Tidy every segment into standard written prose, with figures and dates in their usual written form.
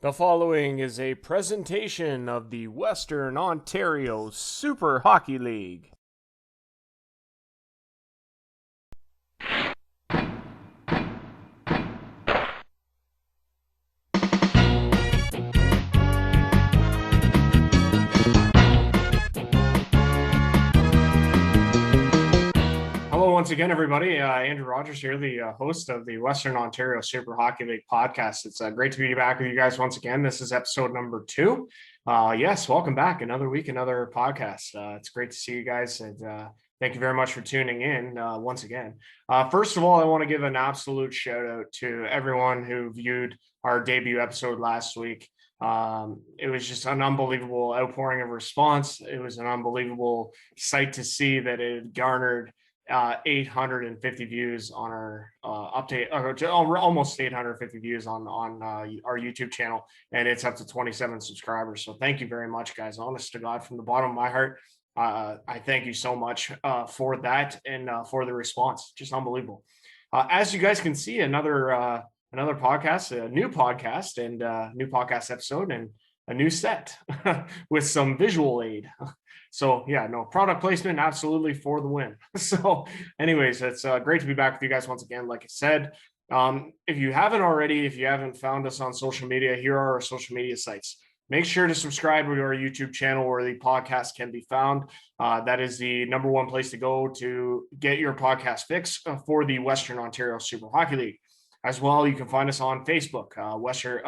The following is a presentation of the Western Ontario Super Hockey League. Hello once again, everybody. Andrew Rogers here, the host of the Western Ontario Super Hockey League podcast. It's great to be back with you guys once again. This is episode number 2. Yes, welcome back. Another week, another podcast. It's great to see you guys, and thank you very much for tuning in once again. First of all, I want to give an absolute shout out to everyone who viewed our debut episode last week. It was just an unbelievable outpouring of response. It was an unbelievable sight to see that it garnered 850 views on our update, almost 850 views on our YouTube channel, and it's up to 27 subscribers. So thank you very much, guys. Honest to God, from the bottom of my heart, I thank you so much for that and for the response. Just unbelievable. As you guys can see, another podcast, a new podcast, and new podcast episode, and a new set with some visual aid. So yeah, no product placement, absolutely for the win. So anyways, it's great to be back with you guys once again. Like I said, if you haven't already, if you haven't found us on social media, here are our social media sites. Make sure to subscribe to our YouTube channel where the podcast can be found. That is the number one place to go to get your podcast fix for the Western Ontario Super Hockey League. As well, you can find us on Facebook, WOSHL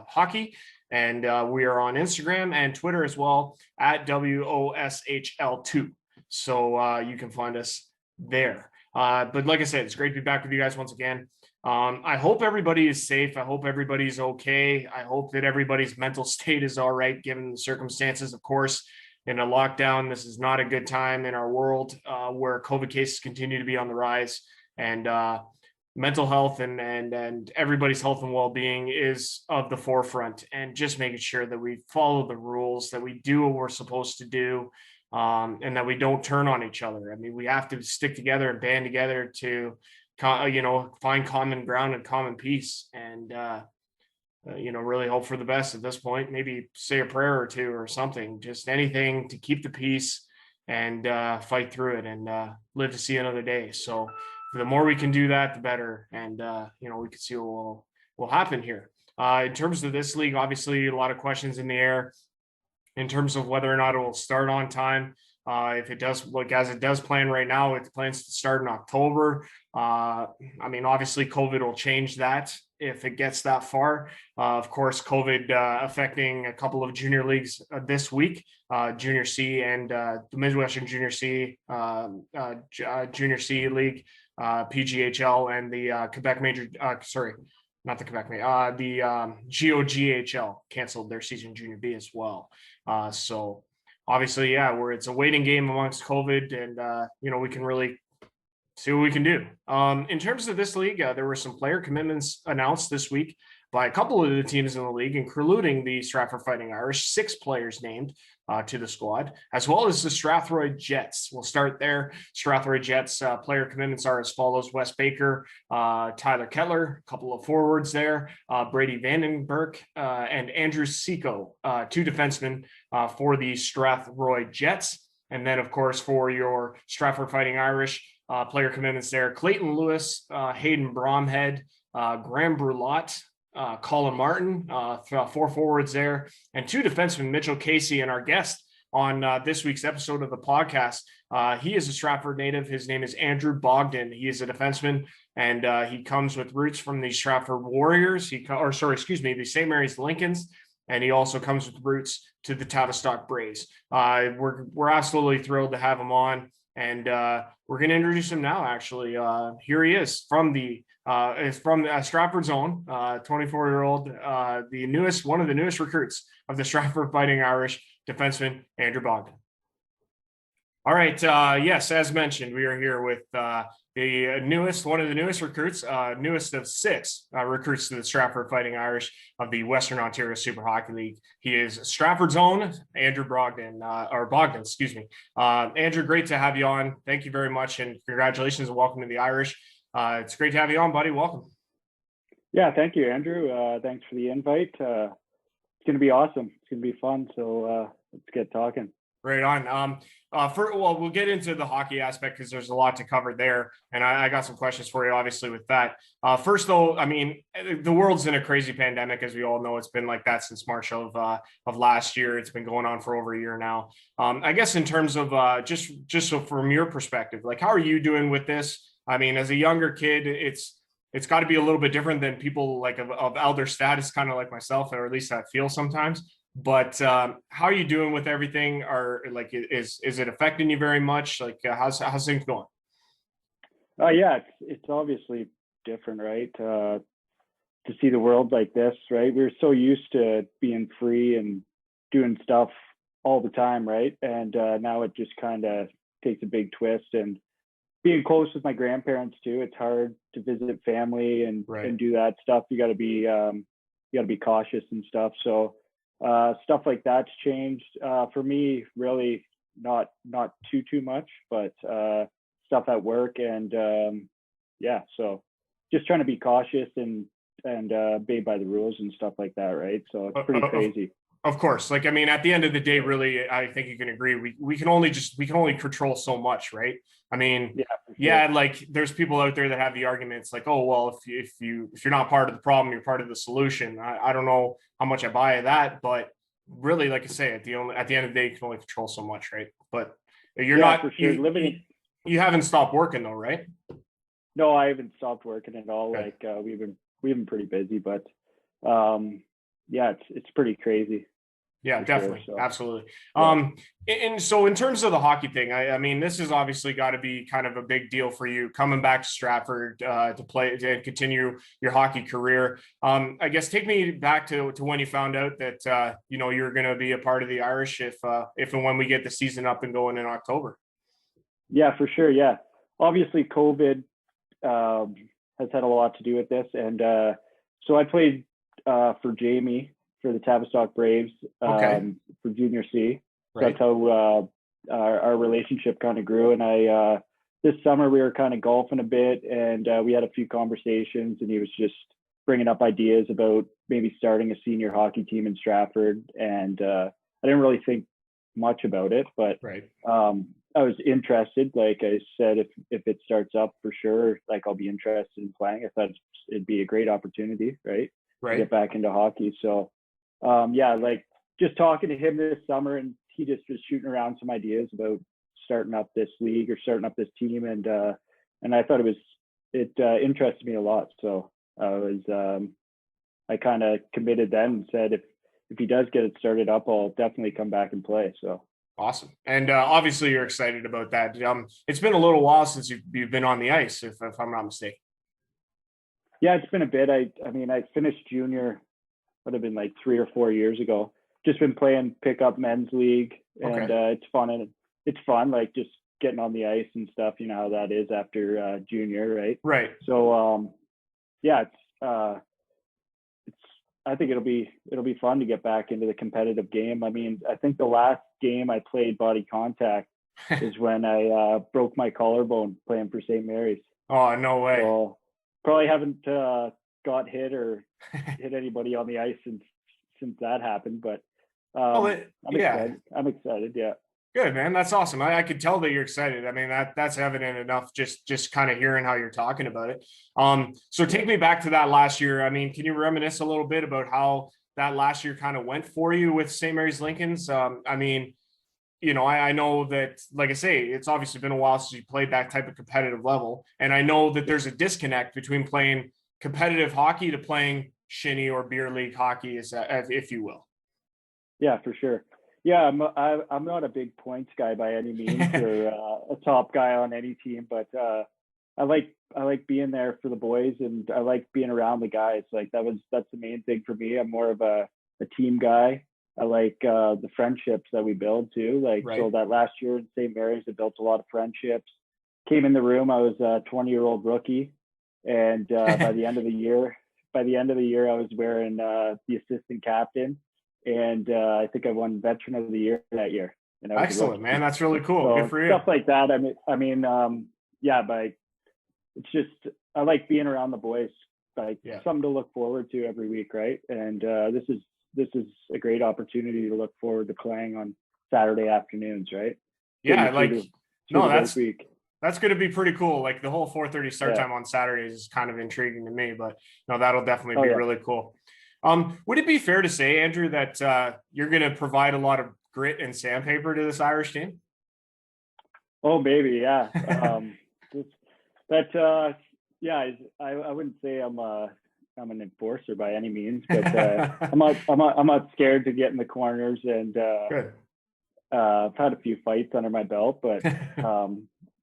Hockey, and we are on Instagram and Twitter as well at WOSHL2. So you can find us there. But like I said, it's great to be back with you guys once again. I hope everybody is safe. I hope everybody's okay. I hope that everybody's mental state is all right, given the circumstances. Of course, in a lockdown, this is not a good time in our world where COVID cases continue to be on the rise. And mental health and everybody's health and well-being is of the forefront, and just making sure that we follow the rules, that we do what we're supposed to do, and that we don't turn on each other. I mean, we have to stick together and band together to, find common ground and common peace, and really hope for the best at this point. Maybe say a prayer or two or something, just anything to keep the peace and fight through it and live to see another day. So the more we can do that, the better. And, we can see what will happen here. In terms of this league, obviously, a lot of questions in the air in terms of whether or not it will start on time. If it does, as it does plan right now, it plans to start in October. Obviously, COVID will change that if it gets that far. Of course, COVID affecting a couple of junior leagues this week, Junior C and the Midwestern Junior C, Junior C League, PGHL, and the Quebec Major. Not the Quebec Major. The GOGHL canceled their season Junior B as well. So obviously, yeah, where it's a waiting game amongst COVID, and we can really see what we can do. In terms of this league, there were some player commitments announced this week by a couple of the teams in the league, including the Stratford Fighting Irish, 6 players named to the squad, as well as the Strathroy Jets. We'll start there. Strathroy Jets player commitments are as follows: Wes Baker, Tyler Kettler, a couple of forwards there, Brady Vandenberg, and Andrew Seco, 2 defensemen for the Strathroy Jets. And then, of course, for your Stratford Fighting Irish, player commitments there: Clayton Lewis, Hayden Bromhead, Graham Brulot, Colin Martin, 4 forwards there, and 2 defensemen, Mitchell Casey, and our guest on this week's episode of the podcast. He is a Stratford native. His name is Andrew Bogdan. He is a defenseman, and he comes with roots from the Stratford Warriors. The St. Mary's Lincolns. And he also comes with roots to the Tavistock Braves. We're absolutely thrilled to have him on. And we're going to introduce him now, actually. Here he is from the Stratford's own 24-year-old, one of the newest recruits of the Stratford Fighting Irish, defenseman Andrew Bogdan. All right. Yes, as mentioned, we are here with one of the newest recruits, newest of 6 recruits to the Stratford Fighting Irish of the Western Ontario Super Hockey League. He is Stratford's own Andrew Bogdan, excuse me. Andrew, great to have you on. Thank you very much, and congratulations and welcome to the Irish. It's great to have you on, buddy. Welcome. Yeah, thank you, Andrew. Thanks for the invite. It's going to be awesome. It's going to be fun. So let's get talking. Right on. Well, we'll get into the hockey aspect because there's a lot to cover there, and I got some questions for you, obviously, with that. First, though, I mean, the world's in a crazy pandemic, as we all know. It's been like that since March of last year. It's been going on for over a year now. I guess in terms of just so from your perspective, like, how are you doing with this? I mean, as a younger kid, it's got to be a little bit different than people like of elder status, kind of like myself, or at least I feel sometimes. But how are you doing with everything? Are like is it affecting you very much? Like how's things going? Yeah, it's obviously different, right? To see the world like this, right? We were so used to being free and doing stuff all the time, right? And now it just kind of takes a big twist. And being close with my grandparents too, it's hard to visit family and do that stuff. You got to be cautious and stuff. So stuff like that's changed for me. Really, not too much, but stuff at work and yeah. So just trying to be cautious and obey by the rules and stuff like that, right? So it's pretty crazy. Of course. Like, I mean, at the end of the day, really, I think you can agree. We can only control so much, right? I mean, Yeah, for sure. yeah, like there's people out there that have the arguments like, oh, well, if you're not part of the problem, you're part of the solution. I don't know how much I buy that, but really, like I say, at the end of the day, you can only control so much, right? But you're Yeah, not for sure. you haven't stopped working though, right? No, I haven't stopped working at all. Okay. Like we've been pretty busy, but yeah, it's pretty crazy. Yeah, For definitely. sure. So Absolutely. yeah. And so in terms of the hockey thing, I mean, this has obviously got to be kind of a big deal for you coming back to Stratford to play to continue your hockey career. I guess take me back to when you found out that you know you're going to be a part of the Irish if and when we get the season up and going in October. Yeah, for sure. Yeah, obviously COVID has had a lot to do with this, and so I played for Jamie for the Tavistock Braves Okay. for Junior C. So Right. that's how our relationship kind of grew. And I this summer we were kind of golfing a bit, and we had a few conversations, and he was just bringing up ideas about maybe starting a senior hockey team in Stratford. And I didn't really think much about it, but Right. I was interested. Like I said, if it starts up for sure, like I'll be interested in playing. I thought it'd be a great opportunity, right, to get Right. back into hockey. So yeah, like just talking to him this summer, and he just was shooting around some ideas about starting up this league or starting up this team, and I thought it interested me a lot. So I kind of committed then and said if he does get it started up, I'll definitely come back and play. So Awesome. And obviously you're excited about that. It's been a little while since you've been on the ice, if I'm not mistaken. yeah, it's been a bit. I mean, I finished junior, would have been like 3 or 4 years ago. Just been playing pickup men's league, and Okay. it's fun, and it's fun like just getting on the ice and stuff. You know how that is after junior, right? Right. So yeah, it's I think it'll be fun to get back into the competitive game. I mean, I think the last game I played body contact is when I broke my collarbone playing for St. Mary's. Oh, no way. So probably haven't got hit or hit anybody on the ice since that happened. But Well, I'm yeah. excited. I'm excited. Yeah. Good, man. That's awesome. I could tell that you're excited. I mean, that's evident enough just kind of hearing how you're talking about it. So Yeah. take me back to that last year. I mean, can you reminisce a little bit about how that last year kind of went for you with St. Mary's Lincolns? I mean, you know, I know that, like I say, it's obviously been a while since you played that type of competitive level. And I know that there's a disconnect between playing competitive hockey to playing shinny or beer league hockey, if you will. Yeah, for sure. Yeah, I'm not a big points guy by any means or a top guy on any team, but I like being there for the boys, and I like being around the guys. Like that's the main thing for me. I'm more of a team guy. I like the friendships that we build too. Like so Right. that last year in St. Mary's, I built a lot of friendships. Came in the room, I was a 20-year-old rookie, and by the end of the year, I was wearing the assistant captain, and I think I won Veteran of the Year that year, and I was a Excellent, man. rookie. That's really cool. Good So for you. stuff like that. Yeah, but it's just I like being around the boys. like Yeah. something to look forward to every week, right? And this is a great opportunity to look forward to playing on Saturday afternoons, right? Yeah, Getting like through no, the work week. that's going to be pretty cool. Like the whole 4:30 start Yeah. time on Saturdays is kind of intriguing to me, but no, that'll definitely Oh be yeah. really cool. Would it be fair to say, Andrew, that you're going to provide a lot of grit and sandpaper to this Irish team? Oh baby, yeah. But yeah, I wouldn't say I'm an enforcer by any means, but I'm not scared to get in the corners, and Good. I've had a few fights under my belt, but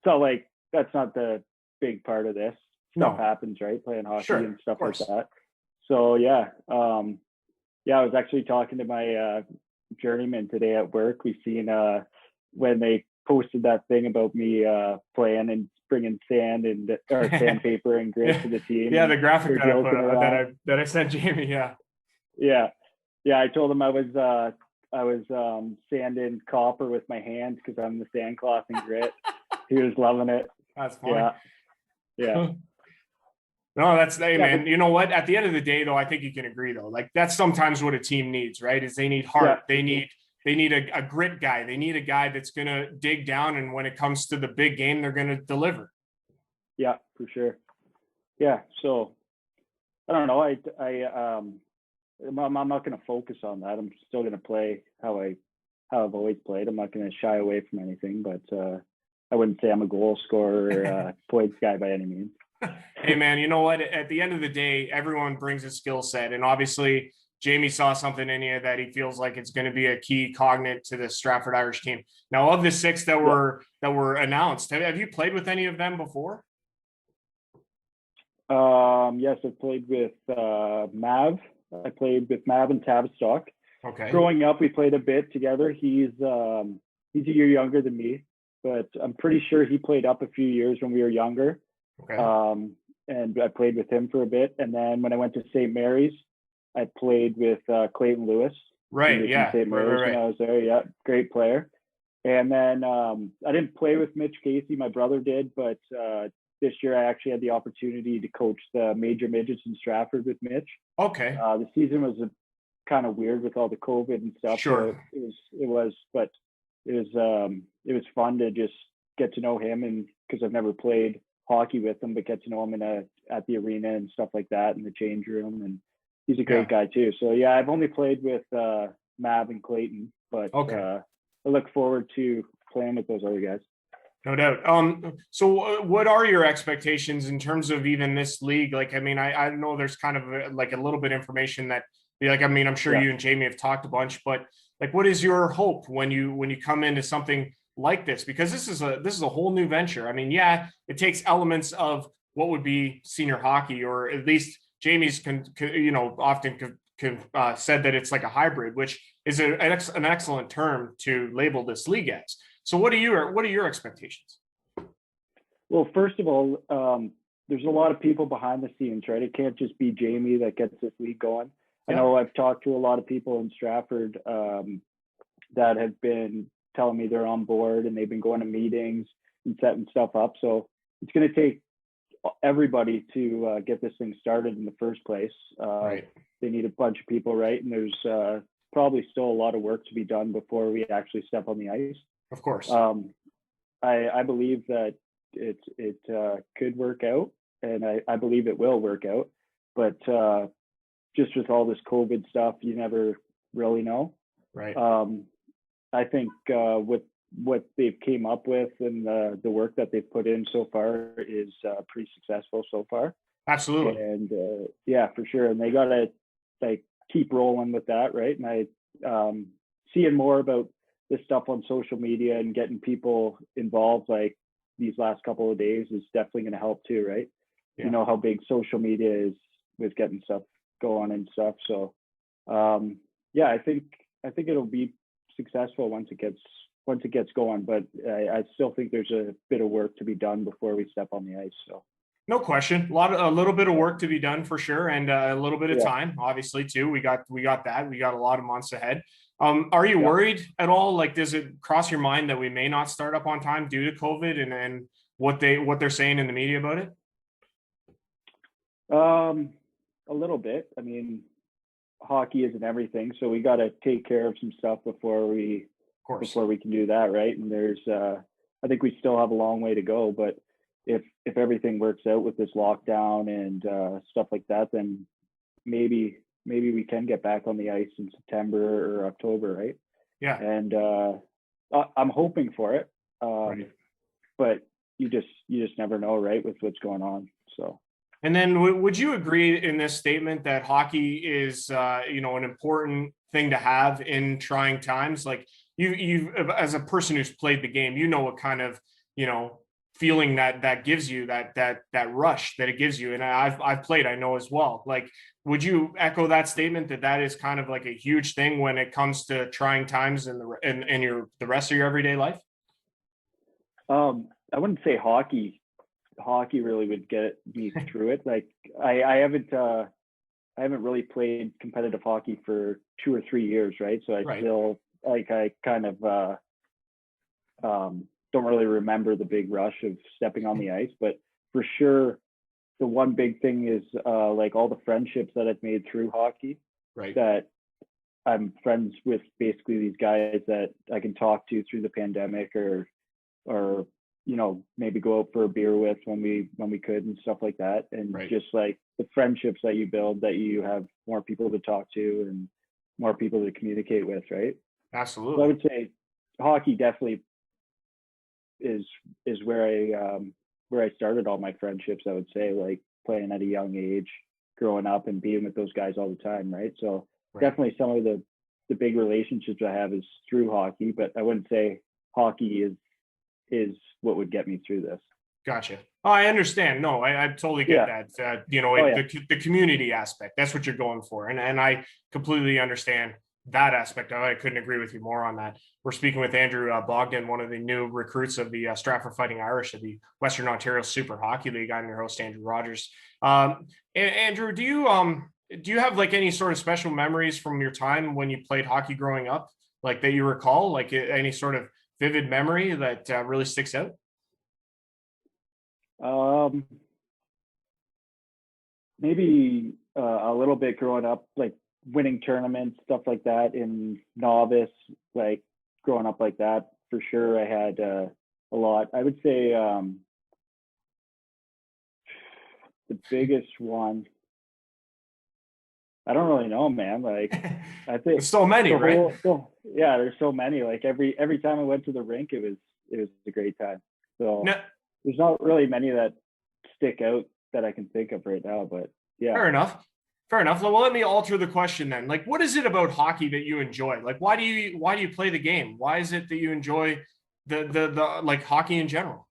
so like that's not the big part of this. Stuff No. happens, right? Playing hockey Sure, and stuff of course. like that. So yeah, yeah, I was actually talking to my journeyman today at work. We seen when they posted that thing about me playing and bringing sand and or sandpaper and grit to the team. Yeah, the graphic They're that I put joking around. that I sent Jamie. Yeah. Yeah, yeah. I told him I was sanding copper with my hands because I'm the sandcloth and grit. He was loving it. That's funny. Yeah, yeah. No, that's hey Yeah, man. but- You know what? At the end of the day, though, I think you can agree though. Like that's sometimes what a team needs, right? Is they need heart. Yeah. They need a grit guy. They need a guy that's gonna dig down, and when it comes to the big game, they're gonna deliver. Yeah, for sure. Yeah. So I don't know. I'm not going to focus on that. I'm still going to play how I've always played. I'm not going to shy away from anything, but I wouldn't say I'm a goal scorer or points guy by any means. Hey man, you know what? At the end of the day, everyone brings a skill set, and obviously Jamie saw something in you that he feels like it's going to be a key cognate to the Stratford Irish team. Now, of the 6 that were announced, have you played with any of them before? Yes, I played with Mav. I played with Mav and Tavistock. Okay. Growing up, we played a bit together. He's a year younger than me, but I'm pretty sure he played up a few years when we were younger. Okay. And I played with him for a bit. And then when I went to St. Mary's, I played with Clayton Lewis. Right. Yeah. St. Mary's Right. when I was there. Yeah, great player. And then I didn't play with Mitch Casey. My brother did, but this year I actually had the opportunity to coach the major midgets in Stratford with Mitch. Okay. The season was kind of weird with all the COVID and stuff. Sure. So it was fun to just get to know him, and because I've never played hockey with him, but get to know him at the arena and stuff like that in the change room. And he's a great guy too. So yeah, I've only played with Mav and Clayton, but I look forward to playing with those other guys. No doubt. So what are your expectations in terms of even this league? Like, I mean, I know there's kind of like a little bit of information that, like, I mean, I'm sure you and Jamie have talked a bunch, but like, what is your hope when you come into something like this? Because this is a whole new venture. I mean, yeah, it takes elements of what would be senior hockey, or at least Jamie's often said that it's like a hybrid, which is an excellent term to label this league as. So what are your expectations? Well, first of all, there's a lot of people behind the scenes, right? It can't just be Jamie that gets this league going. Yeah. I know I've talked to a lot of people in Stratford that have been telling me they're on board, and they've been going to meetings and setting stuff up. So it's going to take everybody to get this thing started in the first place. Right. They need a bunch of people, right? And there's probably still a lot of work to be done before we actually step on the ice. Of course. I believe that it could work out, and I believe it will work out. But just with all this COVID stuff, you never really know. Right. I think with what they've came up with and the work that they've put in so far is pretty successful so far. Absolutely. And yeah, for sure. And they got to like keep rolling with that, right? And I seeing more about this stuff on social media and getting people involved like these last couple of days is definitely going to help too, right? Yeah. You know how big social media is with getting stuff going and stuff. So yeah, I think it'll be successful once it gets going, but I still think there's a bit of work to be done before we step on the ice. So no question, a little bit of work to be done for sure, and a little bit of time, obviously too. We got that. We got a lot of months ahead. Are you worried at all? Like, does it cross your mind that we may not start up on time due to COVID and what they're saying in the media about it? a little bit. I mean, hockey isn't everything, so we got to take care of some stuff before we Of course. can do that, right? And there's I think we still have a long way to go, but if everything works out with this lockdown and stuff like that, then maybe we can get back on the ice in September or October, right? Yeah. And I'm hoping for it, Right. but you just never know, right, with what's going on. So. And then would you agree in this statement that hockey is, an important thing to have in trying times? Like you, as a person who's played the game, what kind of, feeling that gives you, that rush that it gives you. And I've played, I know as well. Like, would you echo that statement that is kind of like a huge thing when it comes to trying times in the rest of your everyday life? I wouldn't say hockey really would get me through it. Like I haven't really played competitive hockey for 2 or 3 years, right? So I Right. still I kind of don't really remember the big rush of stepping on the ice, but for sure the one big thing is like all the friendships that I've made through hockey, Right. that I'm friends with basically these guys that I can talk to through the pandemic, or maybe go out for a beer with when we could and stuff like that. And Right. just like the friendships that you build, that you have more people to talk to and more people to communicate with, right? So I Absolutely. would say hockey definitely is where I started all my friendships. I would say, like, playing at a young age, growing up and being with those guys all the time, right? So Right. definitely some of the big relationships I have is through hockey, but I wouldn't say hockey is what would get me through this. Gotcha. Oh, I understand. No, I totally get Yeah. that. Oh yeah. The community aspect, that's what you're going for. And I completely understand that aspect. I couldn't agree with you more on that. We're speaking with Andrew Bogdan, one of the new recruits of the Stratford Fighting Irish of the Western Ontario Super Hockey League. I'm your host, Andrew Rogers. Andrew, do you have like any sort of special memories from your time when you played hockey growing up, like that you recall, like any sort of vivid memory that really sticks out? Maybe a little bit growing up, like winning tournaments, stuff like that in novice, like growing up like that. For sure, I had a lot. I would say the biggest one. I don't really know, man. Like, I think There's so many, right? yeah, there's so many. Like every time I went to the rink, it was a great time. So No, there's not really many that stick out that I can think of right now, but yeah. fair enough. Fair enough. Well, let me alter the question then. Like, what is it about hockey that you enjoy? Like, why do you play the game? Why is it that you enjoy the like hockey in general?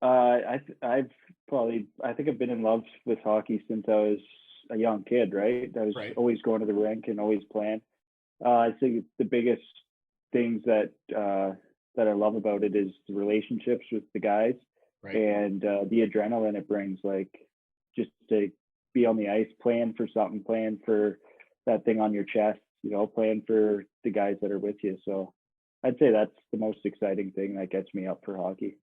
I think I've been in love with hockey since I was a young kid, right? I was Right. always going to the rink and always playing. I think the biggest things that I love about it is the relationships with the guys, Right. and the adrenaline it brings. Like, just to be on the ice playing for something, playing for that thing on your chest, playing for the guys that are with you. So I'd say that's the most exciting thing that gets me up for hockey.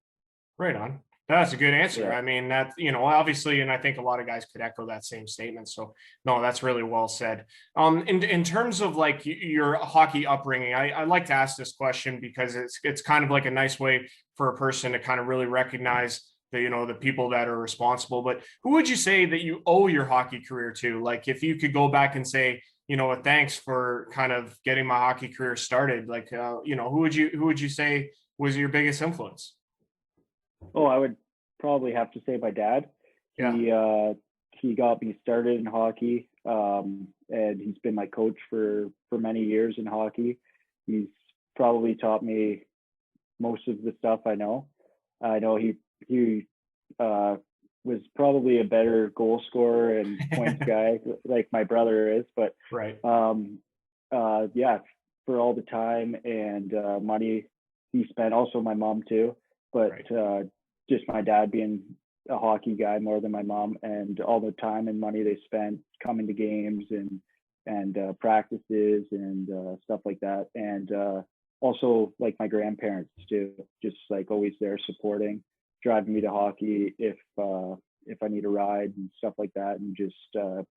Right on. That's a good answer. Yeah. I mean, that, obviously, and I think a lot of guys could echo that same statement. So, no, that's really well said. In terms of like your hockey upbringing, I like to ask this question because it's kind of like a nice way for a person to kind of really recognize the people that are responsible. But who would you say that you owe your hockey career to? Like, if you could go back and say, a thanks for kind of getting my hockey career started, like, who would you say was your biggest influence? Oh, I would probably have to say my dad. Yeah. He got me started in hockey, and he's been my coach for many years in hockey. He's probably taught me most of the stuff I know. I know he was probably a better goal scorer and points guy like my brother is, but Right. yeah, for all the time and money he spent, also my mom too, but Right. just my dad being a hockey guy more than my mom, and all the time and money they spent coming to games and practices and stuff like that, and also like my grandparents too, just like always there supporting, driving me to hockey if I need a ride and stuff like that, and just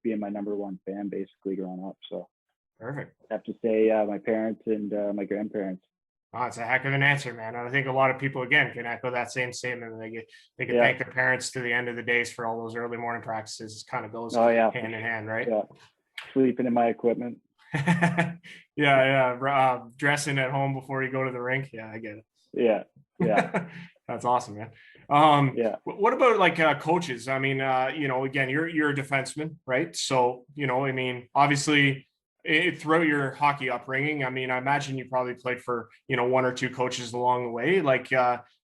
being my number one fan basically growing up. So Perfect. I have to say my parents and my grandparents. Oh, it's a heck of an answer, man. I think a lot of people, again, can echo that same statement. They can thank their parents to the end of the days for all those early morning practices. It kind of goes hand in hand, right? Yeah. Sleeping in my equipment. Dressing at home before you go to the rink. Yeah, I get it. Yeah. That's awesome, man. What about like coaches? I mean, again, you're a defenseman, right? So, I mean, obviously throughout your hockey upbringing, I mean, I imagine you probably played for, one or two coaches along the way. Like,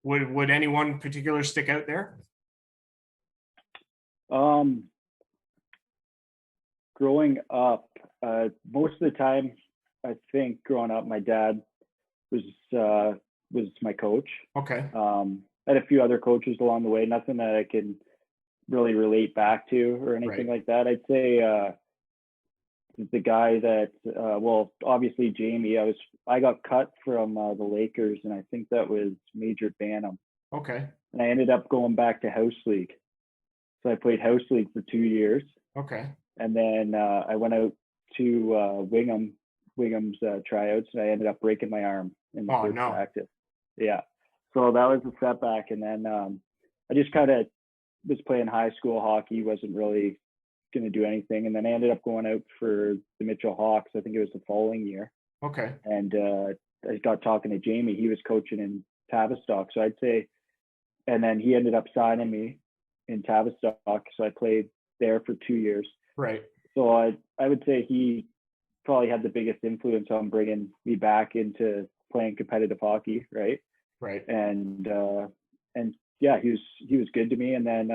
would anyone particular stick out there? Growing up, most of the time, I think growing up, my dad was my coach. Okay. I had a few other coaches along the way, nothing that I can really relate back to or anything like that. I'd say the guy that, obviously Jamie. I got cut from the Lakers, and I think that was Major Bantam. Okay. And I ended up going back to house league. So I played house league for 2 years. Okay. And then I went out to Wingham's tryouts, and I ended up breaking my arm in the first practice. Yeah. So that was a setback. And then I just kind of was playing high school hockey, wasn't really going to do anything. And then I ended up going out for the Mitchell Hawks. I think it was the following year. Okay. And I got talking to Jamie. He was coaching in Tavistock. So I'd say, and then he ended up signing me in Tavistock. So I played there for 2 years. Right. So I would say he probably had the biggest influence on bringing me back into playing competitive hockey. Right. Right. And yeah, he was good to me. And then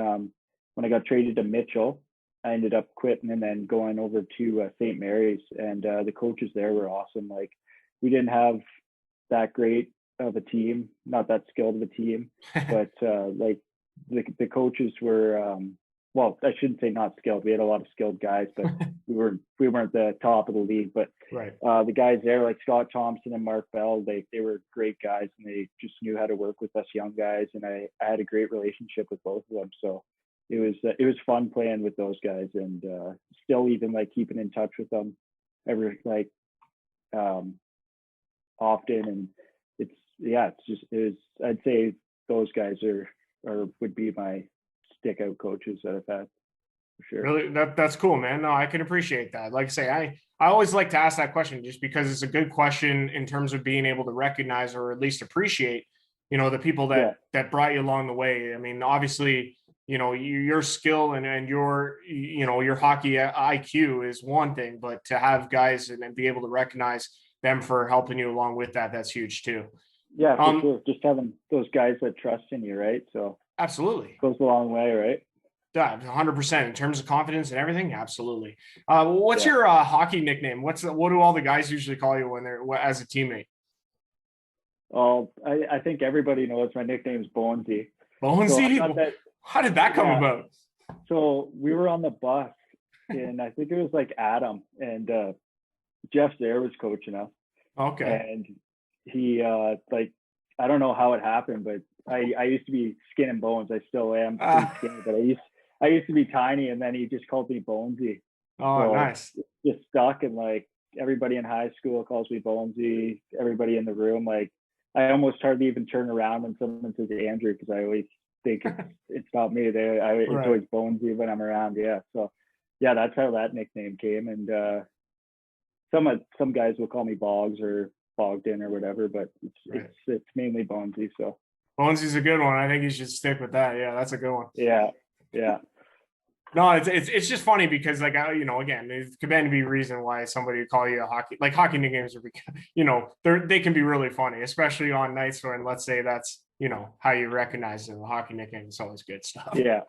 when I got traded to Mitchell, I ended up quitting and then going over to St. Mary's, and the coaches there were awesome. Like, we didn't have that great of a team, not that skilled of a team, but like the coaches were, I shouldn't say not skilled. We had a lot of skilled guys, but we weren't the top of the league. But the guys there, like Scott Thompson and Mark Bell, they were great guys, and they just knew how to work with us young guys. And I had a great relationship with both of them. So it was fun playing with those guys, and still even like keeping in touch with them often. And I'd say those guys would be my stick out coaches that I've had for sure. Really, that's cool, man. No, I can appreciate that. Like I say, I always like to ask that question just because it's a good question in terms of being able to recognize or at least appreciate, the people that brought you along the way. I mean, obviously, your skill and your hockey IQ is one thing, but to have guys and be able to recognize them for helping you along with that, that's huge too. Yeah, for sure. Just having those guys that trust in you, right? So absolutely goes a long way, right? Yeah, 100% in terms of confidence and everything. Absolutely. What's your hockey nickname? What do all the guys usually call you when they're as a teammate? Oh, I think everybody knows my nickname is Bonesy. Bonesy? So how did that come about? So we were on the bus, and I think it was like Adam and Jeff there was coaching us. Okay. And he I don't know how it happened, but I used to be skin and bones. I still am pretty skinny, but I used to be tiny, and then he just called me Bonesy. Oh, so nice. Just stuck, and like everybody in high school calls me Bonesy. Everybody in the room, like I almost hardly even turn around when someone says Andrew, because I always think it's not me. It's always Bonesy when I'm around. Yeah. So yeah, that's how that nickname came. And some guys will call me Boggs or Bogdan or whatever, but it's mainly Bonesy. So Bonesy's a good one. I think you should stick with that. Yeah, that's a good one. Yeah. No, it's just funny because again, it could be a reason why somebody would call you a hockey nicknames are, they can be really funny, especially on nights when, let's say that's, how you recognize the hockey nickname. It's always good stuff. Yeah.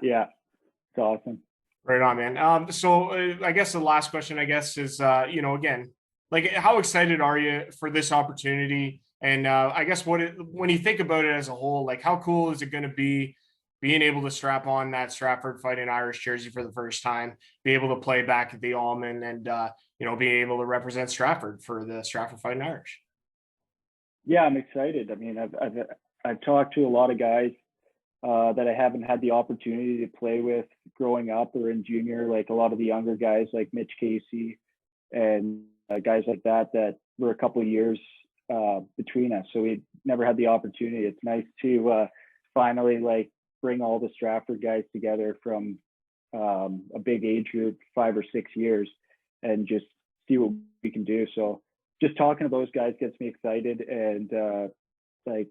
It's awesome. Right on, man. So I guess the last question, is, again, like, how excited are you for this opportunity? And I guess when you think about it as a whole, like, how cool is it going to be being able to strap on that Stratford Fighting Irish jersey for the first time, be able to play back at the Allman, and being able to represent Stratford for the Stratford Fighting Irish? Yeah, I'm excited. I mean, I've talked to a lot of guys that I haven't had the opportunity to play with growing up or in junior, like a lot of the younger guys like Mitch Casey and guys like that were a couple of years between us. So we never had the opportunity. It's nice to finally like bring all the Stratford guys together from a big age group, 5 or 6 years, and just see what we can do. So just talking to those guys gets me excited, and like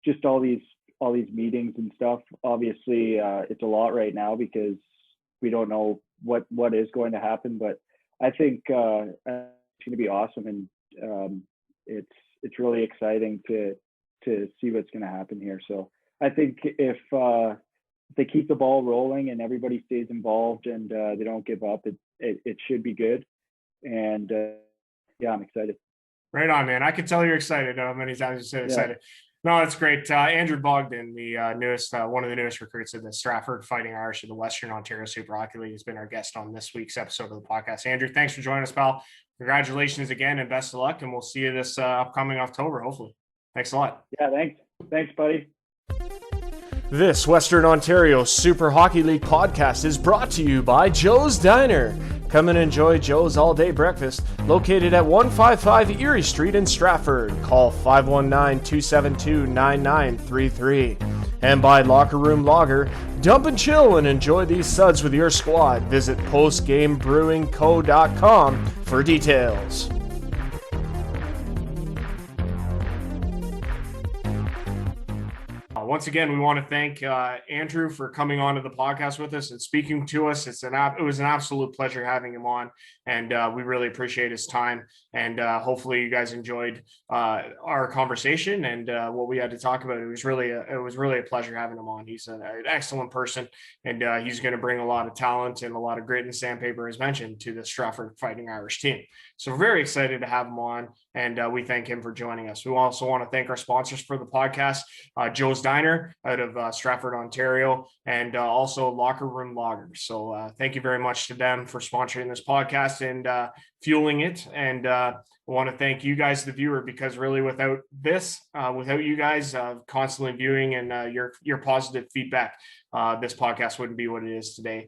just all these meetings and stuff. Obviously, it's a lot right now because we don't know what is going to happen, but I think it's going to be awesome, and it's really exciting to see what's going to happen here. So I think if they keep the ball rolling and everybody stays involved and they don't give up, it should be good. And yeah, I'm excited. Right on, man. I can tell you're excited. Many times you said excited. Yeah. No, that's great. Andrew Bogdan, the newest, one of the newest recruits of the Stratford Fighting Irish of the Western Ontario Super Hockey League, has been our guest on this week's episode of the podcast. Andrew, thanks for joining us, pal. Congratulations again, and best of luck. And we'll see you this upcoming October, hopefully. Thanks a lot. Yeah, thanks. Thanks, buddy. This Western Ontario Super Hockey League podcast is brought to you by Joe's Diner. Come and enjoy Joe's all-day breakfast, located at 155 Erie Street in Stratford. Call 519-272-9933. And by Locker Room Lager. Dump and chill and enjoy these suds with your squad. Visit postgamebrewingco.com for details. Once again, we want to thank Andrew for coming on to the podcast with us and speaking to us. It was an absolute pleasure having him on, and we really appreciate his time. And hopefully, you guys enjoyed our conversation and what we had to talk about. It was really a pleasure having him on. He's an excellent person, and he's going to bring a lot of talent and a lot of grit and sandpaper, as mentioned, to the Stratford Fighting Irish team. So we're very excited to have him on, and we thank him for joining us. We also want to thank our sponsors for the podcast, Joe's Diner out of Stratford, Ontario, and also Locker Room Lager. So thank you very much to them for sponsoring this podcast and fueling it. And I want to thank you guys, the viewer, because really without this, without you guys constantly viewing and your positive feedback, this podcast wouldn't be what it is today.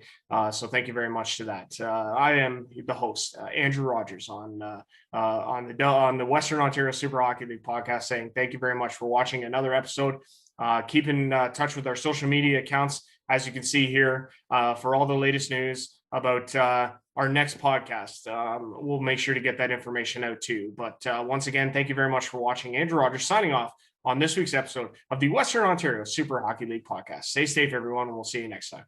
So thank you very much to that. I am the host, Andrew Rogers, on the Western Ontario Super Hockey League podcast, saying thank you very much for watching another episode. Keep in touch with our social media accounts, as you can see here, for all the latest news about our next podcast. We'll make sure to get that information out too. But once again, thank you very much for watching. Andrew Rogers signing off on this week's episode of the Western Ontario Super Hockey League podcast. Stay safe, everyone, and we'll see you next time.